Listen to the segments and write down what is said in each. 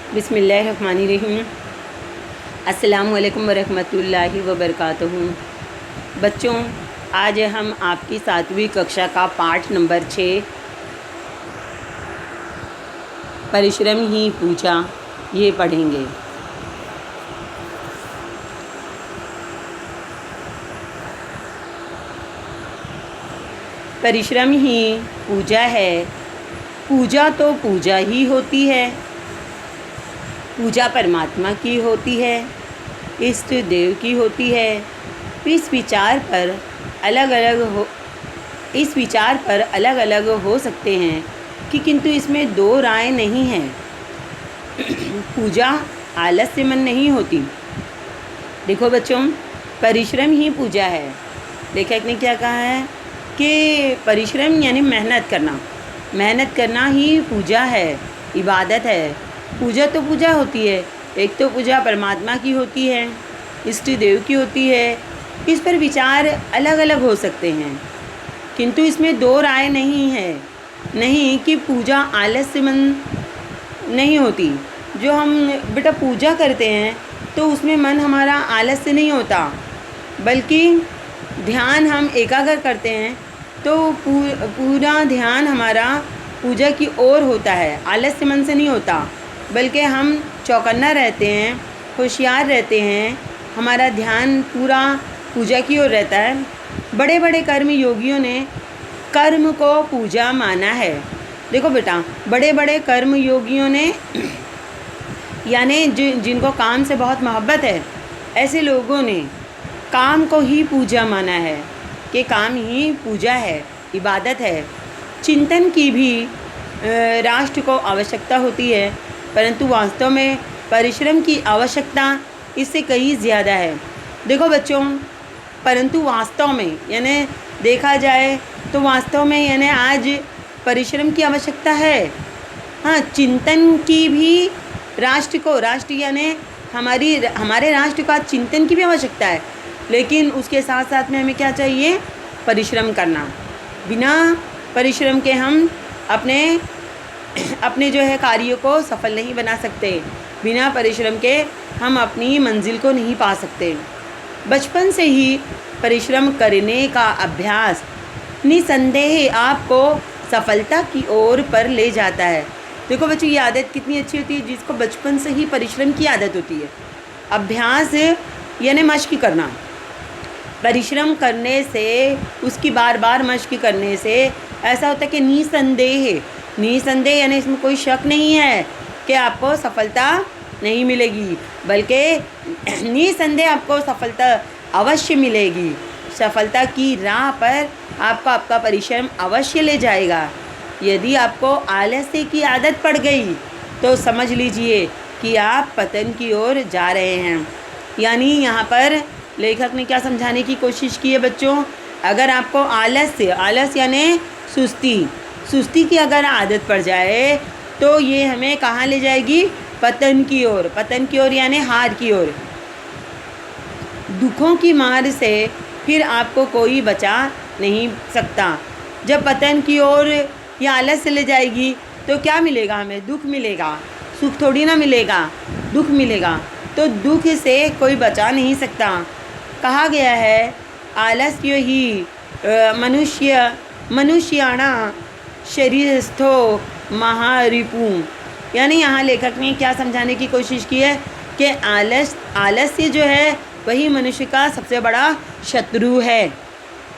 बिस्मिल्लाहिर्रहमानिर्रहीम। अस्सलामु अलैकुम वरहमतुल्लाहि वबरकातुहू। बच्चों, आज हम आपकी 7वीं कक्षा का पाठ नंबर 6 परिश्रम ही पूजा ये पढ़ेंगे। परिश्रम ही पूजा है, पूजा तो पूजा ही होती है। पूजा परमात्मा की होती है, इष्ट देव की होती है। इस विचार पर अलग अलग हो सकते हैं कि किंतु इसमें दो राय नहीं है। पूजा आलस से मन नहीं होती। देखो बच्चों, परिश्रम ही पूजा है। लेखक ने क्या कहा है कि परिश्रम यानी मेहनत करना ही पूजा है, इबादत है। पूजा तो पूजा होती है। एक तो पूजा परमात्मा की होती है, इष्ट देव की होती है। इस पर विचार अलग अलग हो सकते हैं, किंतु इसमें दो राय नहीं कि पूजा आलस से मन नहीं होती। जो हम बेटा पूजा करते हैं तो उसमें मन हमारा आलस से नहीं होता, बल्कि ध्यान हम एकाग्र करते हैं तो पूरा ध्यान हमारा पूजा की ओर होता है, आलस से मन से नहीं होता। बल्कि हम चौकन्ना रहते हैं, होशियार रहते हैं, हमारा ध्यान पूरा पूजा की ओर रहता है। बड़े बड़े कर्म योगियों ने कर्म को पूजा माना है। देखो बेटा, बड़े बड़े कर्म योगियों ने यानी जिनको काम से बहुत मोहब्बत है, ऐसे लोगों ने काम को ही पूजा माना है कि काम ही पूजा है, इबादत है। चिंतन की भी राष्ट्र को आवश्यकता होती है, परंतु वास्तव में परिश्रम की आवश्यकता इससे कहीं ज़्यादा है। देखो बच्चों, परंतु वास्तव में यानी देखा जाए तो वास्तव में यानी आज परिश्रम की आवश्यकता है। हाँ, चिंतन की भी राष्ट्र यानी हमारे राष्ट्र का चिंतन की भी आवश्यकता है, लेकिन उसके साथ साथ में हमें क्या चाहिए? परिश्रम करना। बिना परिश्रम के हम अपने जो है कार्यों को सफल नहीं बना सकते। बिना परिश्रम के हम अपनी मंजिल को नहीं पा सकते। बचपन से ही परिश्रम करने का अभ्यास निसंदेह आपको सफलता की ओर पर ले जाता है। देखो बच्चों, ये आदत कितनी अच्छी होती है जिसको बचपन से ही परिश्रम की आदत होती है। अभ्यास यानी मश्क करना। परिश्रम करने से, उसकी बार बार मश्क करने से ऐसा होता है कि निसंदेह यानी इसमें कोई शक नहीं है कि आपको सफलता नहीं मिलेगी, बल्कि निसंदेह आपको सफलता अवश्य मिलेगी। सफलता की राह पर आपका परिश्रम अवश्य ले जाएगा। यदि आपको आलस्य की आदत पड़ गई तो समझ लीजिए कि आप पतन की ओर जा रहे हैं। यानी यहाँ पर लेखक ने क्या समझाने की कोशिश की है बच्चों? अगर आपको आलस यानी सुस्ती की अगर आदत पड़ जाए तो ये हमें कहाँ ले जाएगी? पतन की ओर यानी हार की ओर। दुखों की मार से फिर आपको कोई बचा नहीं सकता। जब पतन की ओर या आलस से ले जाएगी तो क्या मिलेगा? हमें दुख मिलेगा। सुख थोड़ी ना मिलेगा, दुख मिलेगा। तो दुख से कोई बचा नहीं सकता। कहा गया है आलस्य ही मनुष्याणा शरीरस्थो महारिपु। यानी यहाँ लेखक ने क्या समझाने की कोशिश की है कि आलस्य जो है वही मनुष्य का सबसे बड़ा शत्रु है,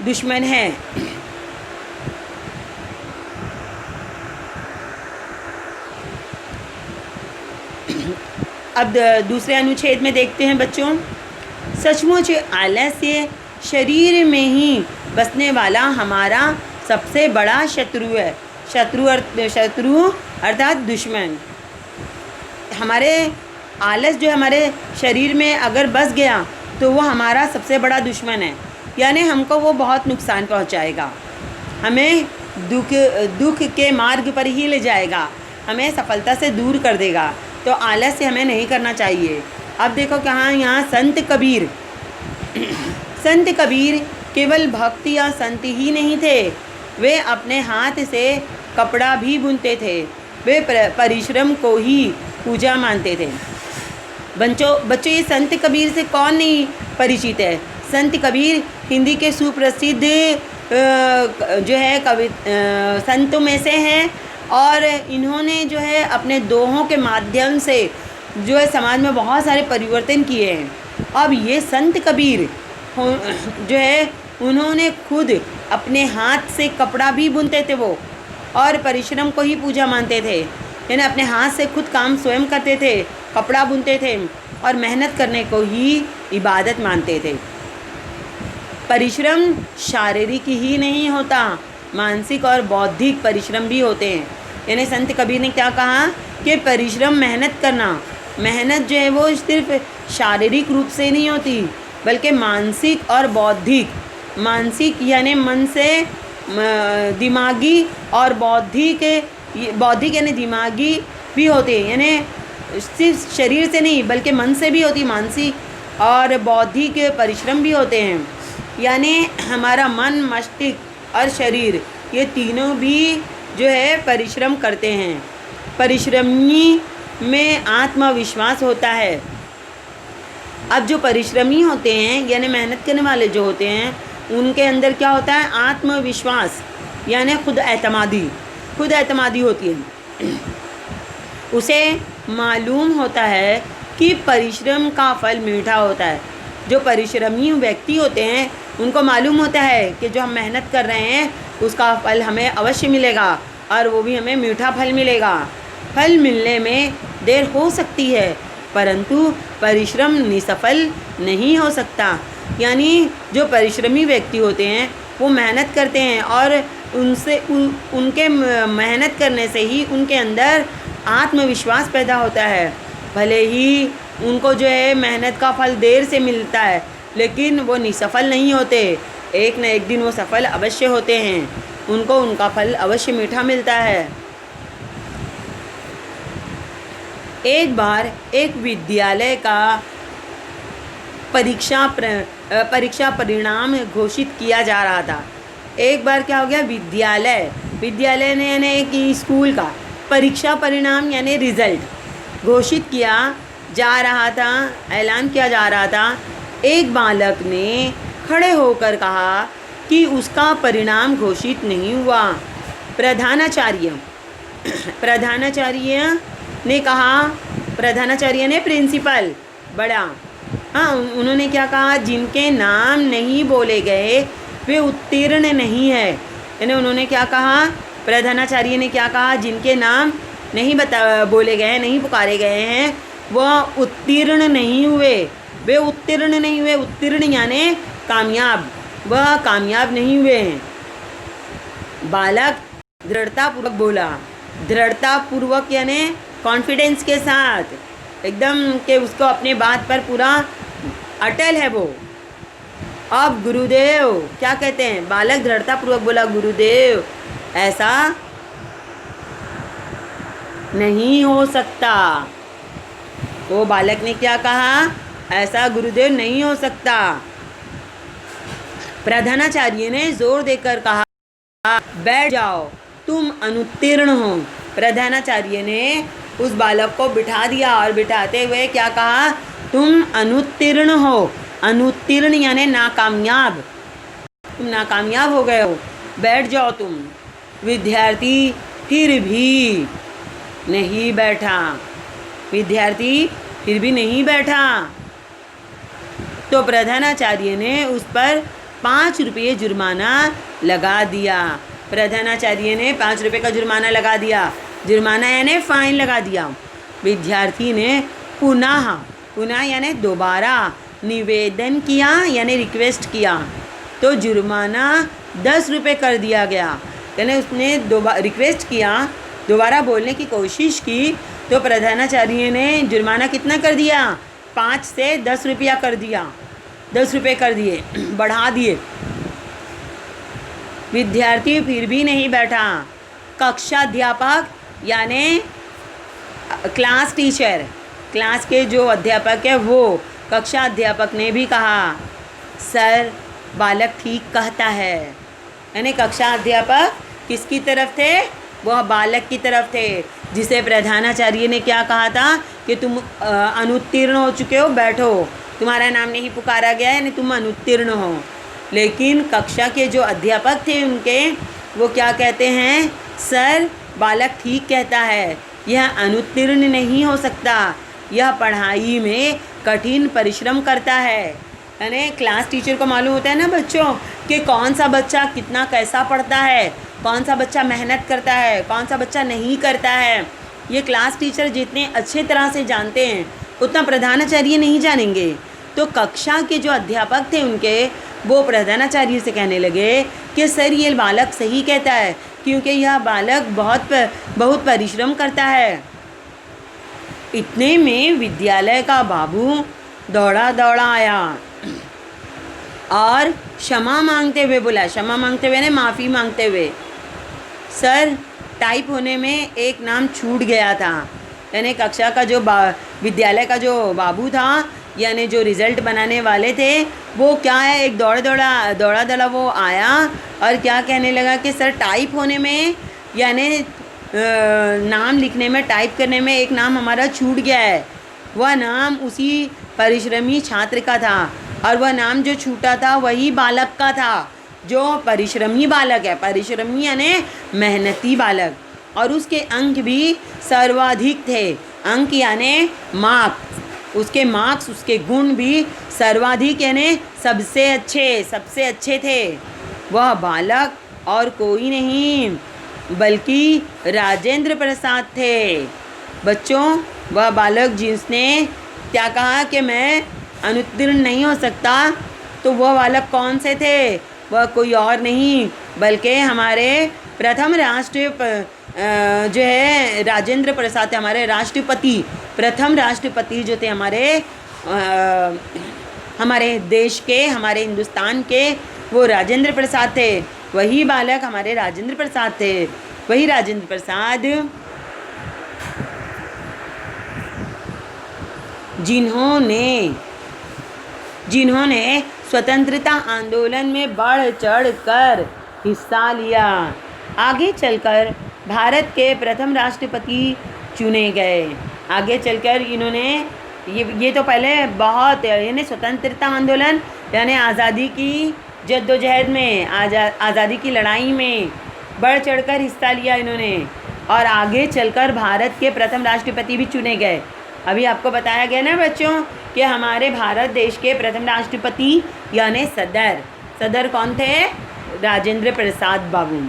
दुश्मन है। अब दूसरे अनुच्छेद में देखते हैं बच्चों। सचमुच आलस्य शरीर में ही बसने वाला हमारा सबसे बड़ा शत्रु है। शत्रु अर्थात दुश्मन। हमारे आलस जो हमारे शरीर में अगर बस गया तो वो हमारा सबसे बड़ा दुश्मन है। यानी हमको वो बहुत नुकसान पहुंचाएगा, हमें दुख के मार्ग पर ही ले जाएगा, हमें सफलता से दूर कर देगा। तो आलस से हमें नहीं करना चाहिए। अब देखो कहाँ यहाँ संत कबीर केवल भक्त या संत ही नहीं थे, वे अपने हाथ से कपड़ा भी बुनते थे। वे परिश्रम को ही पूजा मानते थे। बच्चों ये संत कबीर से कौन नहीं परिचित है? संत कबीर हिंदी के सुप्रसिद्ध जो है संतों में से हैं और इन्होंने जो है अपने दोहों के माध्यम से जो है समाज में बहुत सारे परिवर्तन किए हैं। अब ये संत कबीर जो है उन्होंने खुद अपने हाथ से कपड़ा भी बुनते थे वो, और परिश्रम को ही पूजा मानते थे, यानी अपने हाथ से खुद काम स्वयं करते थे, कपड़ा बुनते थे और मेहनत करने को ही इबादत मानते थे। परिश्रम शारीरिक ही नहीं होता, मानसिक और बौद्धिक परिश्रम भी होते हैं। यानी संत कबीर ने क्या कहा कि परिश्रम, मेहनत करना, मेहनत जो है वो सिर्फ शारीरिक रूप से नहीं होती बल्कि मानसिक और बौद्धिक, मानसिक यानी मन से, दिमागी और बौद्धिक यानी दिमागी भी होते हैं, यानी सिर्फ शरीर से नहीं बल्कि मन से भी होती, मानसिक और बौद्धिक परिश्रम भी होते हैं। यानी हमारा मन, मस्तिष्क और शरीर ये तीनों भी जो है परिश्रम करते हैं। परिश्रमी में आत्मविश्वास होता है। अब जो परिश्रमी होते हैं यानी मेहनत करने वाले जो होते हैं उनके अंदर क्या होता है? आत्मविश्वास यानी खुद एतमादी होती है। उसे मालूम होता है कि परिश्रम का फल मीठा होता है। जो परिश्रमी व्यक्ति होते हैं उनको मालूम होता है कि जो हम मेहनत कर रहे हैं उसका फल हमें अवश्य मिलेगा और वो भी हमें मीठा फल मिलेगा। फल मिलने में देर हो सकती है परंतु परिश्रम निसफल नहीं हो सकता। यानी जो परिश्रमी व्यक्ति होते हैं वो मेहनत करते हैं और उनके मेहनत करने से ही उनके अंदर आत्मविश्वास पैदा होता है। भले ही उनको जो है मेहनत का फल देर से मिलता है लेकिन वो निसफल नहीं होते, एक न एक दिन वो सफल अवश्य होते हैं, उनको उनका फल अवश्य मीठा मिलता है। एक बार एक विद्यालय का परीक्षा परिणाम घोषित किया जा रहा था। एक बार क्या हो गया, विद्यालय ने यानी एक स्कूल का परीक्षा परिणाम यानी रिज़ल्ट घोषित किया जा रहा था, ऐलान किया जा रहा था। एक बालक ने खड़े होकर कहा कि उसका परिणाम घोषित नहीं हुआ। प्रधानाचार्य ने प्रिंसिपल बड़ा, हाँ, उन्होंने क्या कहा, जिनके नाम नहीं बोले गए वे उत्तीर्ण नहीं है। यानी उन्होंने क्या कहा, प्रधानाचार्य ने क्या कहा, जिनके नाम नहीं बोले गए, नहीं पुकारे गए हैं वह उत्तीर्ण नहीं हुए, वे उत्तीर्ण नहीं हुए। उत्तीर्ण यानी कामयाब, वह कामयाब नहीं हुए हैं। बालक दृढ़तापूर्वक बोला, दृढ़तापूर्वक यानी कॉन्फिडेंस के साथ एकदम कि उसको अपने बात पर पूरा अटल है वो। अब गुरुदेव क्या कहते हैं, बालक दृढ़तापूर्वक बोला, गुरुदेव ऐसा नहीं हो सकता। वो बालक ने क्या कहा, ऐसा गुरुदेव नहीं हो सकता। प्रधानाचार्य ने जोर देकर कहा, बैठ जाओ, तुम अनुत्तीर्ण हो। प्रधानाचार्य ने उस बालक को बिठा दिया और बिठाते हुए क्या कहा, तुम अनुत्तीर्ण हो। अनुत्तीर्ण यानी नाकामयाब, तुम नाकामयाब हो गए हो, बैठ जाओ तुम। विद्यार्थी फिर भी नहीं बैठा, विद्यार्थी फिर भी नहीं बैठा। तो प्रधानाचार्य ने उस पर 5 रुपये जुर्माना लगा दिया। प्रधानाचार्य ने 5 रुपये का जुर्माना लगा दिया। जुर्माना यानी फ़ाइन लगा दिया। विद्यार्थी ने पुनः यानी दोबारा निवेदन किया यानी रिक्वेस्ट किया तो जुर्माना 10 रुपये कर दिया गया। यानी उसने रिक्वेस्ट किया, दोबारा बोलने की कोशिश की तो प्रधानाचार्य ने जुर्माना कितना कर दिया, 5 से 10 रुपया कर दिया, 10 रुपये कर दिए, बढ़ा दिए। विद्यार्थी फिर भी नहीं बैठा। कक्षाध्यापक यानी क्लास टीचर, क्लास के जो अध्यापक है वो कक्षा अध्यापक ने भी कहा, सर बालक ठीक कहता है। यानी कक्षा अध्यापक किसकी तरफ थे, वह बालक की तरफ थे, जिसे प्रधानाचार्य ने क्या कहा था कि तुम अनुत्तीर्ण हो चुके हो, बैठो, तुम्हारा नाम नहीं पुकारा गया है, यानी तुम अनुत्तीर्ण हो। लेकिन कक्षा के जो अध्यापक थे उनके, वो क्या कहते हैं, सर बालक ठीक कहता है, यह अनुत्तीर्ण नहीं हो सकता, यह पढ़ाई में कठिन परिश्रम करता है। यानी क्लास टीचर को मालूम होता है ना बच्चों कि कौन सा बच्चा कितना कैसा पढ़ता है, कौन सा बच्चा मेहनत करता है, कौन सा बच्चा नहीं करता है। ये क्लास टीचर जितने अच्छे तरह से जानते हैं उतना प्रधानाचार्य नहीं जानेंगे। तो कक्षा के जो अध्यापक थे उनके, वो प्रधानाचार्य से कहने लगे कि सर ये बालक सही कहता है, क्योंकि यह बालक बहुत परिश्रम करता है। इतने में विद्यालय का बाबू दौड़ा दौड़ा आया और क्षमा मांगते हुए बोला, क्षमा मांगते हुए ने माफ़ी मांगते हुए, सर टाइप होने में एक नाम छूट गया था। यानी कक्षा का जो विद्यालय का जो बाबू था, यानी जो रिज़ल्ट बनाने वाले थे, वो क्या है, एक दौड़ा दौड़ा वो आया और क्या कहने लगा कि सर टाइप होने में, यानी नाम लिखने में, टाइप करने में एक नाम हमारा छूट गया है। वह नाम उसी परिश्रमी छात्र का था, और वह नाम जो छूटा था वही बालक का था, जो परिश्रमी बालक है। परिश्रमी यानी मेहनती बालक, और उसके अंक भी सर्वाधिक थे। अंक यानी मार्क्स, उसके मार्क्स, उसके गुण भी सर्वाधिक यानी सबसे अच्छे थे। वह बालक और कोई नहीं बल्कि राजेंद्र प्रसाद थे। बच्चों, वह बालक जिसने क्या कहा कि मैं अनुत्तीर्ण नहीं हो सकता, तो वह बालक कौन से थे? वह कोई और नहीं बल्कि हमारे प्रथम राष्ट्रीय जो है राजेंद्र प्रसाद थे, हमारे राष्ट्रपति, प्रथम राष्ट्रपति जो थे हमारे देश के, हमारे हिंदुस्तान के, वो राजेंद्र प्रसाद थे। वही बालक हमारे राजेंद्र प्रसाद थे। वही राजेंद्र प्रसाद जिन्होंने स्वतंत्रता आंदोलन में बढ़ चढ़ कर हिस्सा लिया। आगे चलकर भारत के प्रथम राष्ट्रपति चुने गए। आगे चलकर इन्होंने ये तो पहले बहुत, यानी स्वतंत्रता आंदोलन यानी आज़ादी की जद्दोजहद में, आज़ादी की लड़ाई में बढ़ चढ़कर हिस्सा लिया इन्होंने, और आगे चलकर भारत के प्रथम राष्ट्रपति भी चुने गए। अभी आपको बताया गया ना बच्चों कि हमारे भारत देश के प्रथम राष्ट्रपति यानी सदर कौन थे? राजेंद्र प्रसाद बाबू।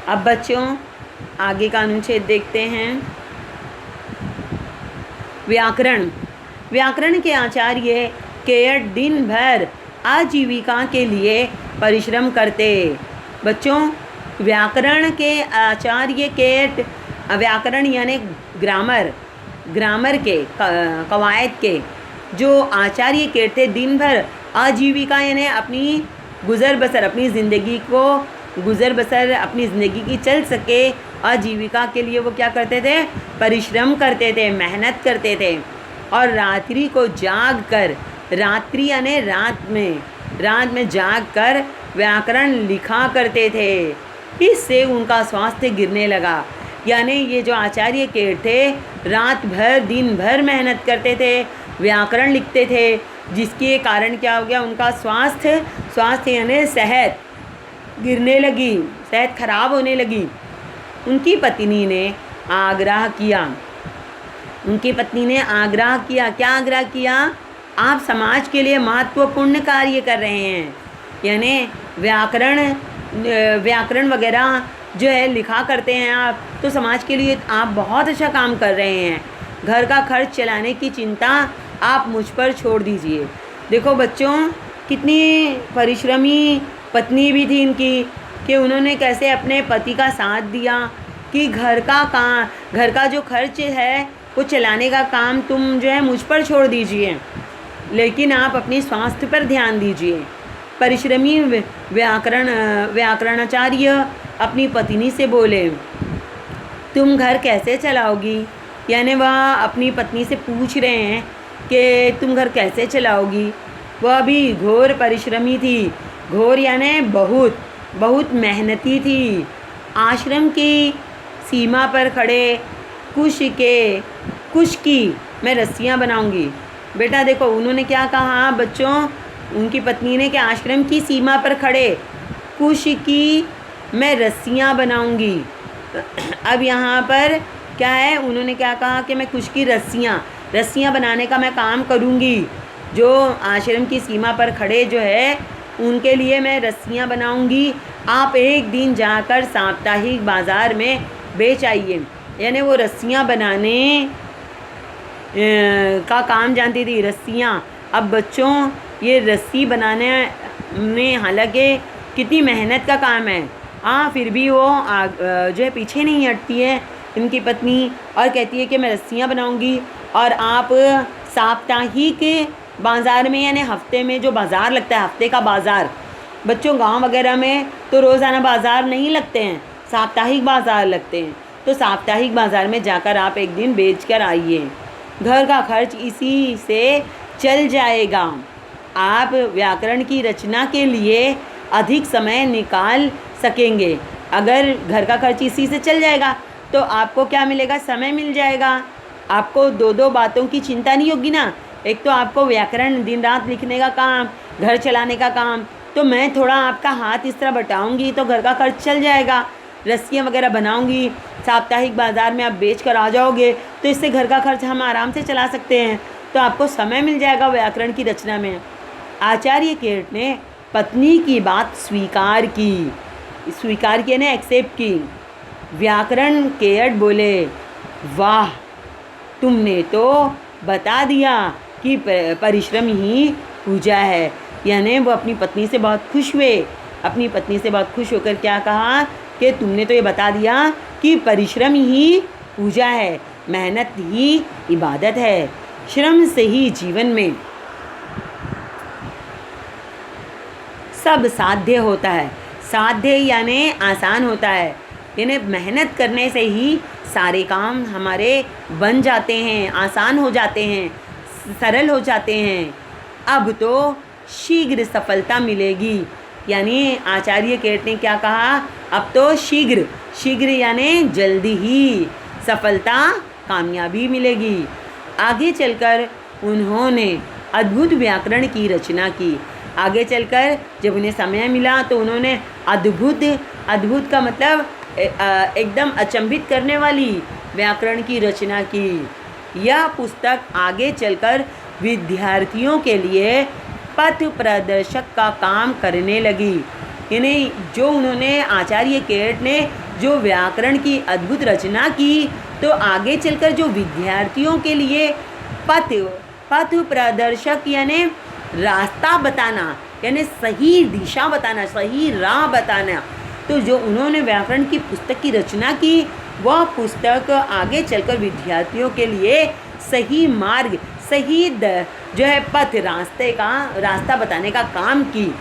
अब बच्चों आगे का अनुच्छेद देखते हैं। व्याकरण के आचार्य केयट दिन भर आजीविका के लिए परिश्रम करते। बच्चों, व्याकरण के आचार्य केयट, व्याकरण यानी ग्रामर के कवायद के जो आचार्य केयट थे, दिन भर आजीविका यानी अपनी गुज़र बसर, अपनी ज़िंदगी की चल सके, आजीविका के लिए वो क्या करते थे? परिश्रम करते थे, मेहनत करते थे, और रात्रि को जाग कर, रात्रि यानी रात में जाग कर व्याकरण लिखा करते थे। इससे उनका स्वास्थ्य गिरने लगा। यानी ये जो आचार्य केयट थे, रात भर दिन भर मेहनत करते थे, व्याकरण लिखते थे, जिसके कारण क्या हो गया? उनका स्वास्थ्य यानी सेहत गिरने लगी, सेहत खराब होने लगी। उनकी पत्नी ने आग्रह किया। क्या आग्रह किया? आप समाज के लिए महत्वपूर्ण कार्य कर रहे हैं, यानी व्याकरण वगैरह जो है लिखा करते हैं आप, तो समाज के लिए आप बहुत अच्छा काम कर रहे हैं। घर का खर्च चलाने की चिंता आप मुझ पर छोड़ दीजिए। देखो बच्चों, कितनी परिश्रमी पत्नी भी थी इनकी, कि उन्होंने कैसे अपने पति का साथ दिया कि घर का जो खर्च है वो चलाने का काम तुम जो है मुझ पर छोड़ दीजिए, लेकिन आप अपने स्वास्थ्य पर ध्यान दीजिए। परिश्रमी व्याकरणाचार्य अपनी पत्नी से बोले, तुम घर कैसे चलाओगी? यानी वह अपनी पत्नी से पूछ रहे हैं कि तुम घर कैसे चलाओगी। वह भी घोर परिश्रमी थी। घोर यानी बहुत मेहनती थी। आश्रम की सीमा पर खड़े कुश की मैं रस्सियाँ बनाऊंगी। बेटा देखो उन्होंने क्या कहा बच्चों, उनकी पत्नी ने कि आश्रम की सीमा पर खड़े कुश की मैं रस्सियाँ बनाऊंगी। अब यहाँ पर क्या है, उन्होंने क्या कहा कि मैं कुश की रस्सियाँ बनाने का मैं काम करूँगी। जो आश्रम की सीमा पर खड़े जो है उनके लिए मैं रस्सियाँ बनाऊंगी। आप एक दिन जाकर साप्ताहिक बाज़ार में बेच आइए। यानी वो रस्सियाँ बनाने का काम जानती थी, रस्सियाँ। अब बच्चों ये रस्सी बनाने में हालांकि कितनी मेहनत का काम है, फिर भी वो जो है पीछे नहीं हटती है इनकी पत्नी और कहती है कि मैं रस्सियाँ बनाऊंगी। और आप साप्ताहिक बाज़ार में यानी हफ्ते में जो बाज़ार लगता है, हफ्ते का बाज़ार, बच्चों गांव वगैरह में तो रोज़ाना बाज़ार नहीं लगते हैं, साप्ताहिक बाज़ार लगते हैं। तो साप्ताहिक बाज़ार में जाकर आप एक दिन बेच कर आइए, घर का खर्च इसी से चल जाएगा। आप व्याकरण की रचना के लिए अधिक समय निकाल सकेंगे। अगर घर का खर्च इसी से चल जाएगा तो आपको क्या मिलेगा, समय मिल जाएगा। आपको दो बातों की चिंता नहीं होगी ना। एक तो आपको व्याकरण दिन रात लिखने का काम, घर चलाने का काम, तो मैं थोड़ा आपका हाथ इस तरह बटाऊंगी तो घर का खर्च चल जाएगा। रस्सियाँ वगैरह बनाऊंगी, साप्ताहिक बाज़ार में आप बेच कर आ जाओगे तो इससे घर का खर्च हम आराम से चला सकते हैं। तो आपको समय मिल जाएगा व्याकरण की रचना में। आचार्य केट ने पत्नी की बात स्वीकार की ने एक्सेप्ट की। व्याकरण केट बोले, वाह तुमने तो बता दिया कि परिश्रम ही पूजा है। यानी वो अपनी पत्नी से बहुत खुश हुए। अपनी पत्नी से बहुत खुश होकर क्या कहा कि तुमने तो ये बता दिया कि परिश्रम ही पूजा है, मेहनत ही इबादत है। श्रम से ही जीवन में सब साध्य होता है। साध्य यानी आसान होता है, यानी मेहनत करने से ही सारे काम हमारे बन जाते हैं, आसान हो जाते हैं, सरल हो जाते हैं। अब तो शीघ्र सफलता मिलेगी। यानी आचार्य केट ने क्या कहा, अब तो शीघ्र यानी जल्दी ही सफलता, कामयाबी मिलेगी। आगे चलकर उन्होंने अद्भुत व्याकरण की रचना की। आगे चलकर जब उन्हें समय मिला तो उन्होंने अद्भुत का मतलब एकदम अचंभित करने वाली व्याकरण की रचना की। यह पुस्तक आगे चलकर विद्यार्थियों के लिए पथ प्रदर्शक का काम करने लगी। यानी जो उन्होंने आचार्य केट ने जो व्याकरण की अद्भुत रचना की, तो आगे चलकर जो विद्यार्थियों के लिए पथ प्रदर्शक यानी रास्ता बताना, यानी सही दिशा बताना, सही राह बताना। तो जो उन्होंने व्याकरण की पुस्तक की रचना की, वह पुस्तक आगे चलकर विद्यार्थियों के लिए सही मार्ग, सही जो है पथ, रास्ता बताने का काम की।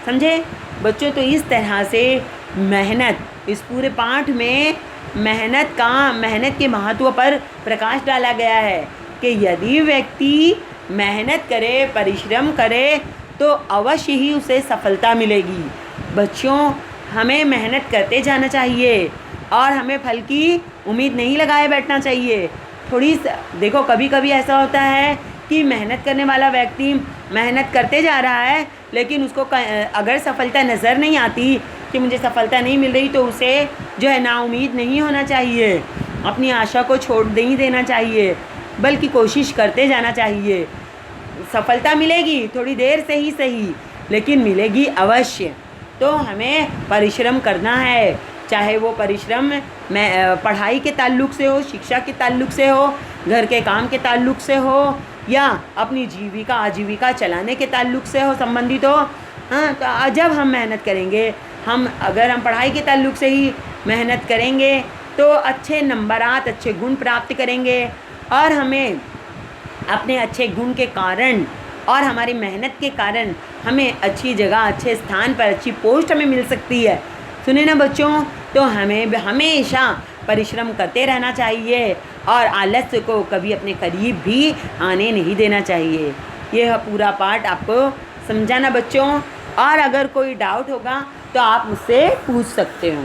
समझे बच्चों? तो इस तरह से मेहनत, इस पूरे पाठ में मेहनत के महत्व पर प्रकाश डाला गया है कि यदि व्यक्ति मेहनत करे, परिश्रम करे तो अवश्य ही उसे सफलता मिलेगी। बच्चों हमें मेहनत करते जाना चाहिए और हमें फल की उम्मीद नहीं लगाए बैठना चाहिए। थोड़ी देखो कभी कभी ऐसा होता है कि मेहनत करने वाला व्यक्ति मेहनत करते जा रहा है, लेकिन उसको अगर सफलता नज़र नहीं आती कि मुझे सफलता नहीं मिल रही, तो उसे जो है नाउम्मीद नहीं होना चाहिए, अपनी आशा को छोड़ नहीं देना चाहिए, बल्कि कोशिश करते जाना चाहिए। सफलता मिलेगी, थोड़ी देर से ही सही, लेकिन मिलेगी अवश्य। तो हमें परिश्रम करना है, चाहे वो परिश्रम पढ़ाई के ताल्लुक़ से हो, शिक्षा के ताल्लुक़ से हो, घर के काम के ताल्लुक़ से हो, या अपनी आजीविका चलाने के ताल्लुक़ से हो, संबंधित हो। तो जब हम मेहनत करेंगे, अगर हम पढ़ाई के ताल्लुक़ से ही मेहनत करेंगे तो अच्छे नंबरात, अच्छे गुण प्राप्त करेंगे, और हमें अपने अच्छे गुण के कारण और हमारी मेहनत के कारण हमें अच्छी जगह, अच्छे स्थान पर अच्छी पोस्ट हमें मिल सकती है। सुने ना बच्चों? तो हमें हमेशा परिश्रम करते रहना चाहिए और आलस्य को कभी अपने करीब भी आने नहीं देना चाहिए। यह पूरा पाठ आपको समझा ना बच्चों? और अगर कोई डाउट होगा तो आप मुझसे पूछ सकते हो।